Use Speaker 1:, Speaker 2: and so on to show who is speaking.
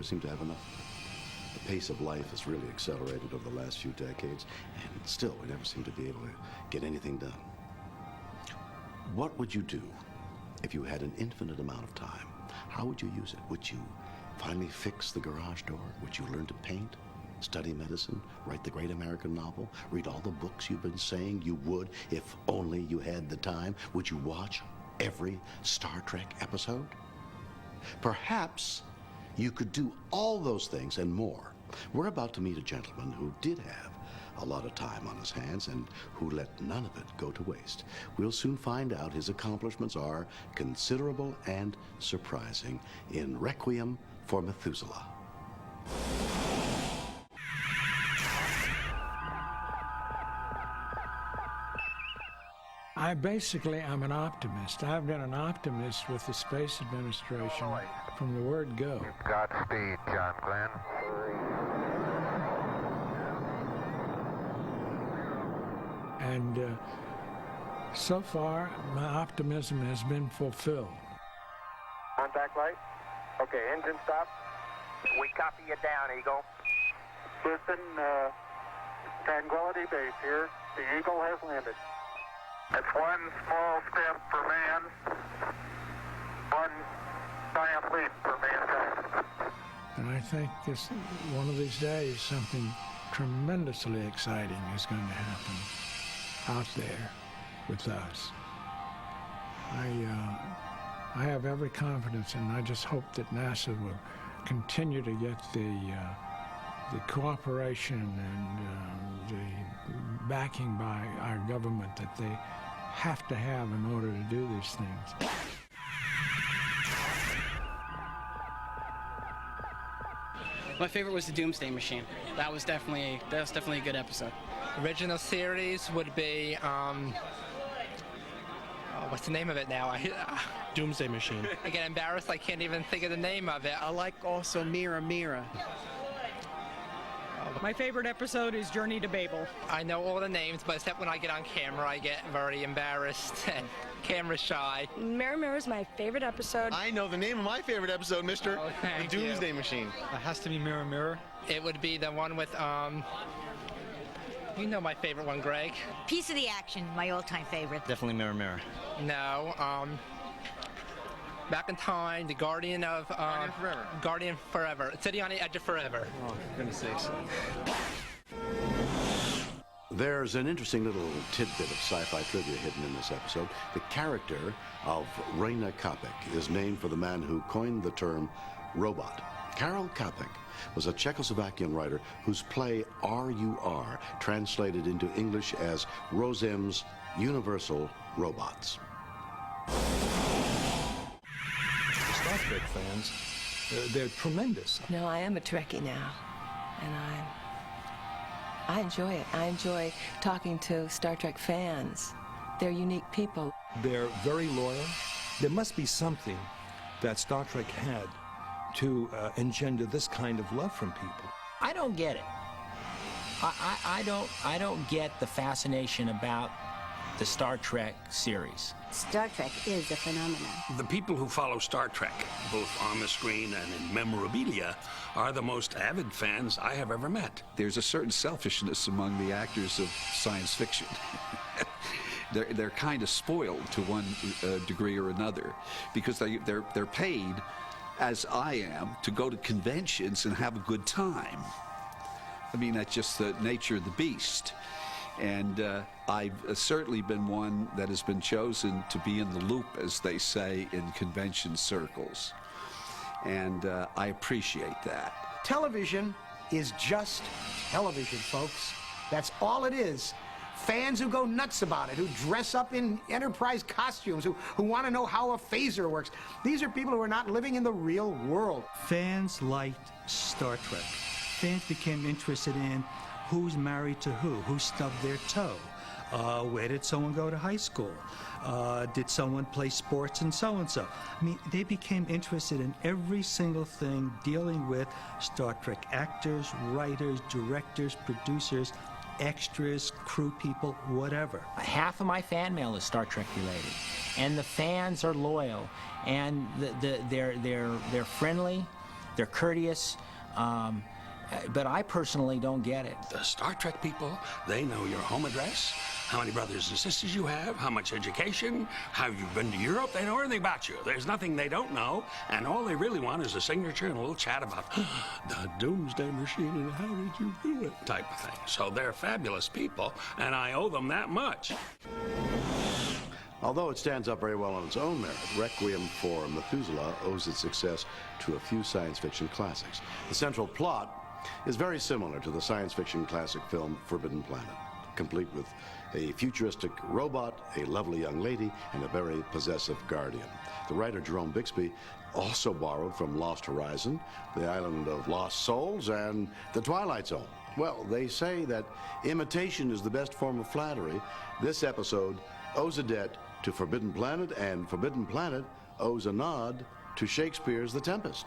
Speaker 1: never seem to have enough. The pace of life has really accelerated over the last few decades, and still we never seem to be able to get anything done. What would you do if you had an infinite amount of time? How would you use it? Would you finally fix the garage door? Would you learn to paint, study medicine, write the great American novel, read all the books you've been saying you would if only you had the time? Would you watch every Star Trek episode? Perhaps you could do all those things and more. We're about to meet a gentleman who did have a lot of time on his hands and who let none of it go to waste. We'll soon find out his accomplishments are considerable and surprising in Requiem for Methuselah.
Speaker 2: I'm an optimist. I've been an optimist with the Space Administration from the word go.
Speaker 3: Godspeed, John Glenn.
Speaker 2: And so far, my optimism has been fulfilled.
Speaker 3: Contact light. Okay, engine stop. We copy you down, Eagle. Houston, Tranquility Base here. The Eagle has landed. It's one small step for man, one giant leap for mankind.
Speaker 2: And I think this, one of these days, something tremendously exciting is going to happen out there with us. I have every confidence, and I just hope that NASA will continue to get the cooperation and the backing by our government that they have to have in order to do these things.
Speaker 4: My favorite was the Doomsday Machine. That was definitely a good episode.
Speaker 5: Original series would be what's the name of it now?
Speaker 6: Doomsday Machine.
Speaker 5: I get embarrassed. I can't even think of the name of it.
Speaker 4: I like also Mira Mira.
Speaker 7: My favorite episode is Journey to Babel.
Speaker 5: I know all the names, but except when I get on camera, I get very embarrassed and camera shy.
Speaker 8: Mirror Mirror is my favorite episode.
Speaker 6: I know the name of my favorite episode, mister.
Speaker 5: Oh,
Speaker 6: the Doomsday Machine.
Speaker 9: It has to be Mirror Mirror.
Speaker 5: It would be the one with, you know my favorite one, Greg.
Speaker 10: Piece of the Action, my all-time favorite.
Speaker 9: Definitely Mirror Mirror.
Speaker 5: No, Back in Time, The Guardian of...
Speaker 6: Guardian Forever.
Speaker 5: Guardian Forever. City on the Edge of Forever.
Speaker 9: Oh, for goodness sakes.
Speaker 1: There's an interesting little tidbit of sci-fi trivia hidden in this episode. The character of Raina Kapik is named for the man who coined the term robot. Karel Kapik was a Czechoslovakian writer whose play R.U.R. translated into English as Rosem's Universal Robots.
Speaker 11: Star Trek fans, they're tremendous.
Speaker 8: No, I am a Trekkie now, and I enjoy it. I enjoy talking to Star Trek fans. They're unique people.
Speaker 11: They're very loyal. There must be something that Star Trek had to engender this kind of love from people.
Speaker 12: I don't get it. I don't get the fascination about the Star Trek series.
Speaker 10: Star Trek is a phenomenon.
Speaker 13: The people who follow Star Trek, both on the screen and in memorabilia, are the most avid fans I have ever met.
Speaker 14: There's a certain selfishness among the actors of science fiction. They're kind of spoiled to one degree or another because they're paid, as I am, to go to conventions and have a good time. I mean, that's just the nature of the beast. And I've certainly been one that has been chosen to be in the loop, as they say, in convention circles. And I appreciate that.
Speaker 15: Television is just television, folks. That's all it is. Fans who go nuts about it, who dress up in Enterprise costumes, who want to know how a phaser works. These are people who are not living in the real world.
Speaker 16: Fans liked Star Trek. Fans became interested in who's married to who stubbed their toe, where did someone go to high school, did someone play sports and so-and-so. I mean, they became interested in every single thing dealing with Star Trek actors, writers, directors, producers, extras, crew people, whatever.
Speaker 12: Half of my fan mail is Star Trek related, and the fans are loyal, and they're friendly, they're courteous. But I personally don't get it.
Speaker 13: The Star Trek people, they know your home address, how many brothers and sisters you have, how much education, how you've been to Europe. They know everything about you. There's nothing they don't know, and all they really want is a signature and a little chat about the Doomsday Machine and how did you do it type of thing. So they're fabulous people, and I owe them that much.
Speaker 1: Although it stands up very well on its own merit, Requiem for Methuselah owes its success to a few science fiction classics. The central plot is very similar to the science fiction classic film Forbidden Planet, complete with a futuristic robot, a lovely young lady, and a very possessive guardian. The writer Jerome Bixby also borrowed from Lost Horizon, the Island of Lost Souls, and The Twilight Zone. Well, they say that imitation is the best form of flattery. This episode owes a debt to Forbidden Planet, and Forbidden Planet owes a nod to Shakespeare's The Tempest.